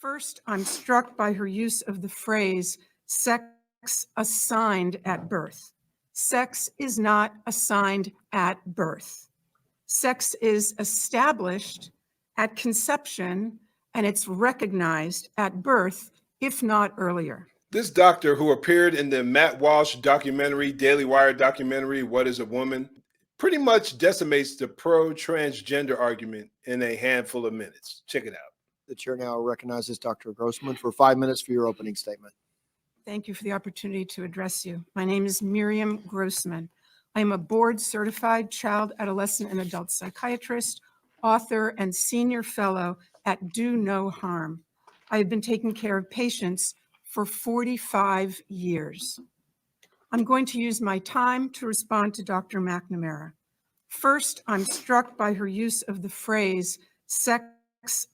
First, I'm struck by her use of the phrase sex assigned at birth. Sex is not assigned at birth. Sex is established at conception, and it's recognized at birth, if not earlier. This doctor, who appeared in the Matt Walsh documentary, Daily Wire documentary, What is a Woman, pretty much decimates the pro-transgender argument in a handful of minutes. Check it out. The chair now recognizes Dr. Grossman for 5 minutes for your opening statement. Thank you for the opportunity to address you. My name is Miriam Grossman. I am a board-certified child, adolescent, and adult psychiatrist, author, and senior fellow at Do No Harm. I have been taking care of patients for 45 years. I'm going to use my time to respond to Dr. McNamara. First, I'm struck by her use of the phrase sex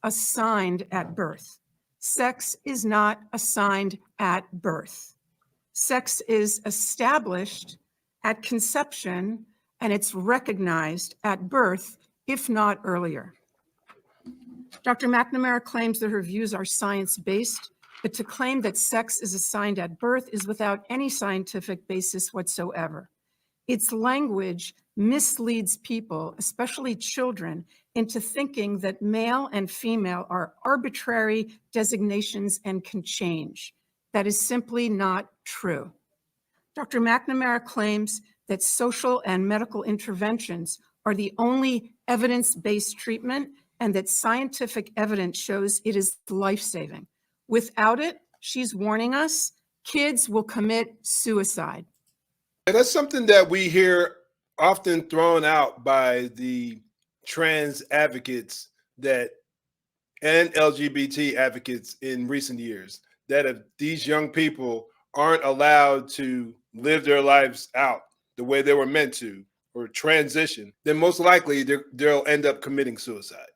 assigned at birth. Sex is not assigned at birth. Sex is established at conception, and it's recognized at birth, if not earlier. Dr. McNamara claims that her views are science-based, but to claim that sex is assigned at birth is without any scientific basis whatsoever. Its language misleads people, especially children, into thinking that male and female are arbitrary designations and can change. That is simply not true. Dr. McNamara claims that social and medical interventions are the only evidence-based treatment and that scientific evidence shows it is life-saving. Without it, she's warning us, kids will commit suicide. And that's something that we hear often thrown out by the trans advocates and LGBT advocates in recent years, that if these young people aren't allowed to live their lives out the way they were meant to, or transition, then most likely they'll end up committing suicide.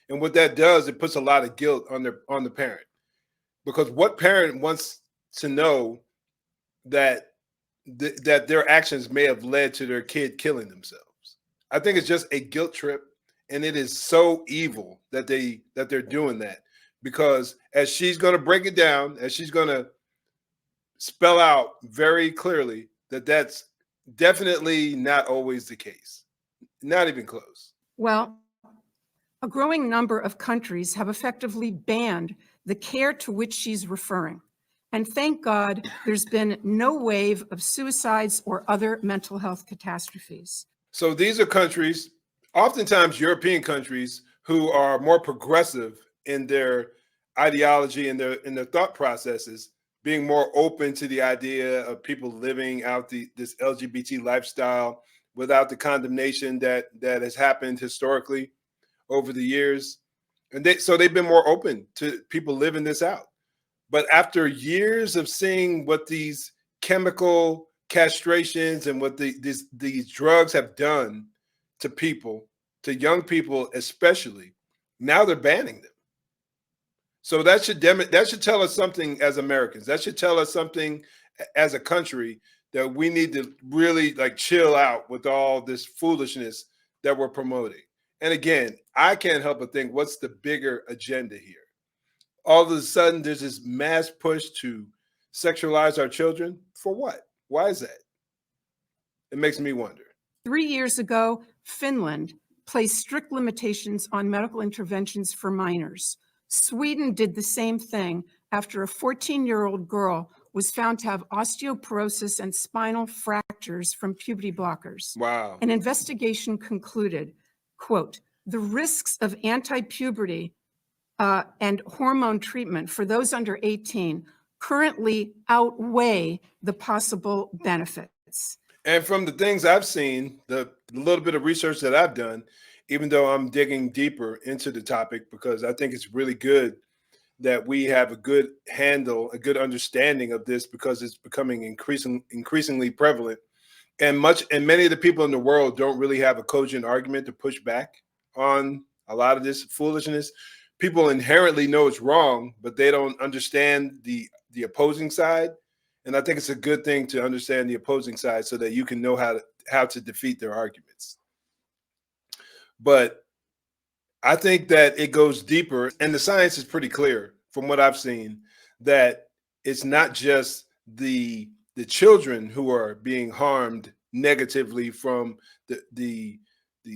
And what that does, it puts a lot of guilt on the parent. Because what parent wants to know that their actions may have led to their kid killing themselves? I think it's just a guilt trip, and it is so evil that they're doing that. Because as she's going to break it down, as she's going to spell out very clearly that that's definitely not always the case, not even close. Well, a growing number of countries have effectively banned the care to which she's referring. And thank God there's been no wave of suicides or other mental health catastrophes. So these are countries, oftentimes European countries, who are more progressive in their ideology and their thought processes, being more open to the idea of people living out this LGBT lifestyle without the condemnation that has happened historically over the years. And so they've been more open to people living this out. But after years of seeing what these chemical castrations and what these drugs have done to people, to young people especially, now they're banning them. So that should tell us something as Americans. That should tell us something as a country, that we need to really chill out with all this foolishness that we're promoting. And again, I can't help but think, what's the bigger agenda here? All of a sudden, there's this mass push to sexualize our children. For what? Why is that? It makes me wonder. 3 years ago, Finland placed strict limitations on medical interventions for minors. Sweden did the same thing after a 14-year-old girl was found to have osteoporosis and spinal fractures from puberty blockers. Wow. An investigation concluded, quote, the risks of anti-puberty and hormone treatment for those under 18 currently outweigh the possible benefits. And from the things I've seen, the little bit of research that I've done, even though I'm digging deeper into the topic, because I think it's really good that we have a good handle, a good understanding of this, because it's becoming increasingly prevalent. And many of the people in the world don't really have a cogent argument to push back on a lot of this foolishness. People inherently know it's wrong, but they don't understand the opposing side. And I think it's a good thing to understand the opposing side so that you can know how to defeat their arguments. But I think that it goes deeper, and the science is pretty clear from what I've seen, that it's not just the children who are being harmed negatively from the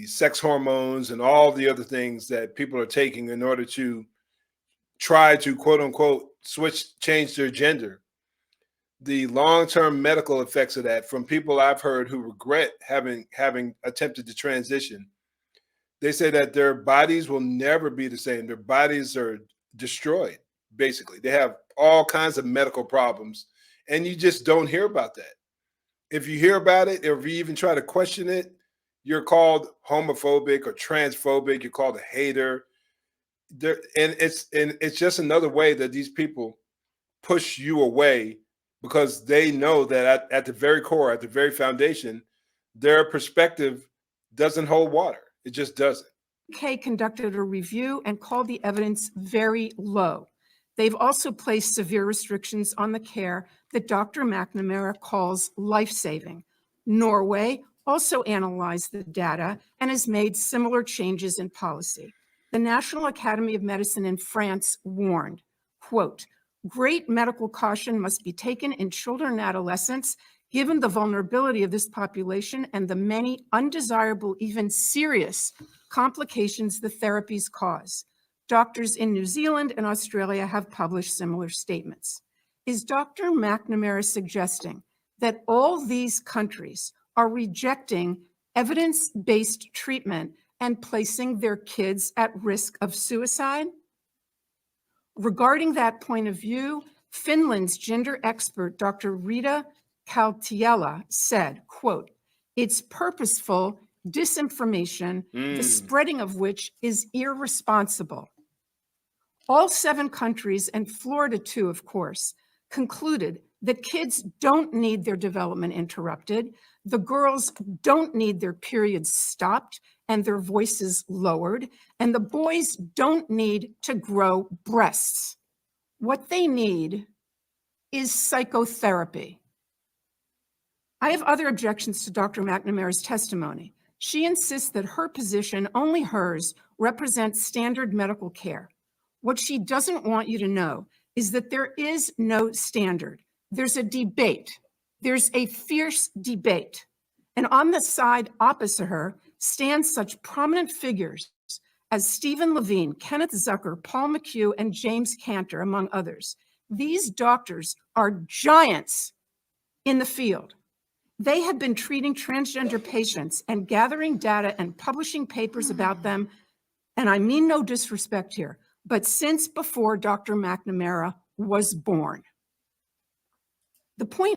sex hormones and all the other things that people are taking in order to try to quote unquote change their gender. The long-term medical effects of that, from people I've heard who regret having attempted to transition, they say that their bodies will never be the same. Their bodies are destroyed, basically. They have all kinds of medical problems, and you just don't hear about that. If you hear about it, or if you even try to question it, you're called homophobic or transphobic. You're called a hater. And it's just another way that these people push you away, because they know that at the very core, at the very foundation, their perspective doesn't hold water. It just doesn't. UK conducted a review and called the evidence very low. They've also placed severe restrictions on the care that Dr. McNamara calls life-saving. Norway also analyzed the data and has made similar changes in policy. The National Academy of Medicine in France warned, quote, "Great medical caution must be taken in children and adolescents, given the vulnerability of this population and the many undesirable, even serious complications the therapies cause." Doctors in New Zealand and Australia have published similar statements. Is Dr. McNamara suggesting that all these countries are rejecting evidence-based treatment and placing their kids at risk of suicide? Regarding that point of view, Finland's gender expert, Dr. Rita Kaltiela, said, quote, "It's purposeful disinformation, the spreading of which is irresponsible." All 7 countries, and Florida too, of course, concluded that kids don't need their development interrupted, the girls don't need their periods stopped and their voices lowered, and the boys don't need to grow breasts. What they need is psychotherapy. I have other objections to Dr. McNamara's testimony. She insists that her position, only hers, represents standard medical care. What she doesn't want you to know is that there is no standard. There's a debate. There's a fierce debate. And on the side opposite her stand such prominent figures as Stephen Levine, Kenneth Zucker, Paul McHugh, and James Cantor, among others. These doctors are giants in the field. They have been treating transgender patients and gathering data and publishing papers about them, and I mean no disrespect here, but since before Dr. McNamara was born. The point,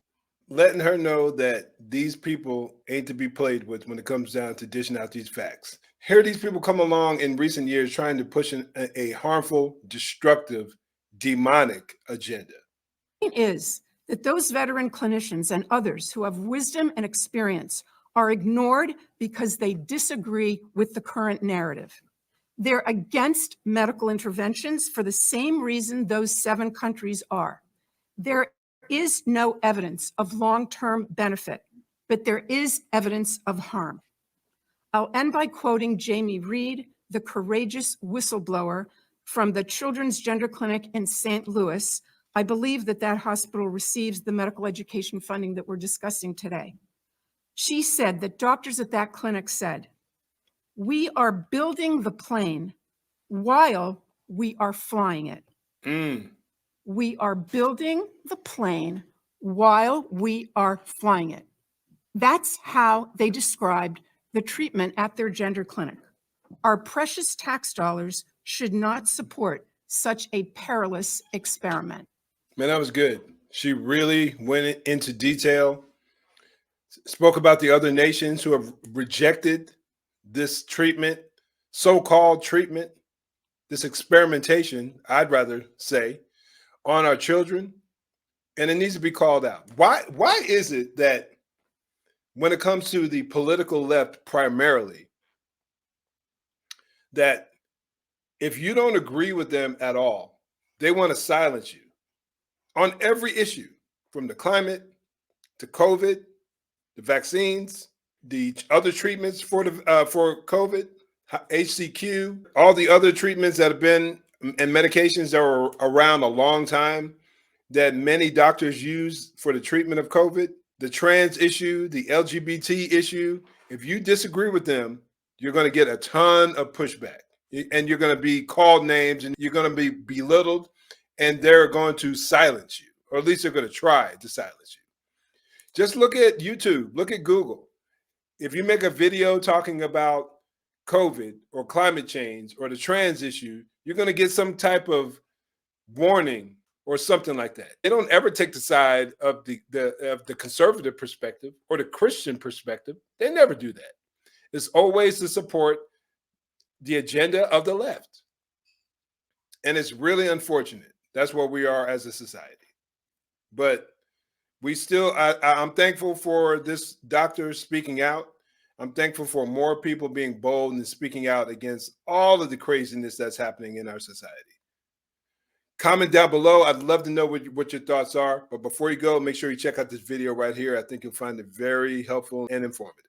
letting her know that these people ain't to be played with when it comes down to dishing out these facts. Here these people come along in recent years trying to push a harmful, destructive, demonic agenda. The point is that those veteran clinicians and others who have wisdom and experience are ignored because they disagree with the current narrative. They're against medical interventions for the same reason those 7 countries are. There is no evidence of long-term benefit, but there is evidence of harm. I'll end by quoting Jamie Reed, the courageous whistleblower from the Children's Gender Clinic in St. Louis. I believe that that hospital receives the medical education funding that we're discussing today. She said that doctors at that clinic said, "We are building the plane while we are flying it." We are building the plane while we are flying it. That's how they described the treatment at their gender clinic. Our precious tax dollars should not support such a perilous experiment. Man, that was good. She really went into detail, spoke about the other nations who have rejected this treatment, so-called treatment, this experimentation, I'd rather say, on our children, and it needs to be called out. Why is it that when it comes to the political left primarily, that if you don't agree with them at all, they want to silence you on every issue, from the climate to COVID, the vaccines, the other treatments for COVID, HCQ, all the other treatments that have been and medications that were around a long time that many doctors use for the treatment of COVID, the trans issue, the LGBT issue, if you disagree with them, you're going to get a ton of pushback, and you're going to be called names, and you're going to be belittled, and they're going to silence you, or at least they're going to try to silence you. Just look at YouTube, look at Google. If you make a video talking about COVID or climate change or the trans issue, you're going to get some type of warning or something like that. They don't ever take the side of the conservative perspective or the Christian perspective. They never do that. It's always to support the agenda of the left. And it's really unfortunate. That's where we are as a society. But we still, I'm thankful for this doctor speaking out. I'm thankful for more people being bold and speaking out against all of the craziness that's happening in our society. Comment down below. I'd love to know what your thoughts are. But before you go, make sure you check out this video right here. I think you'll find it very helpful and informative.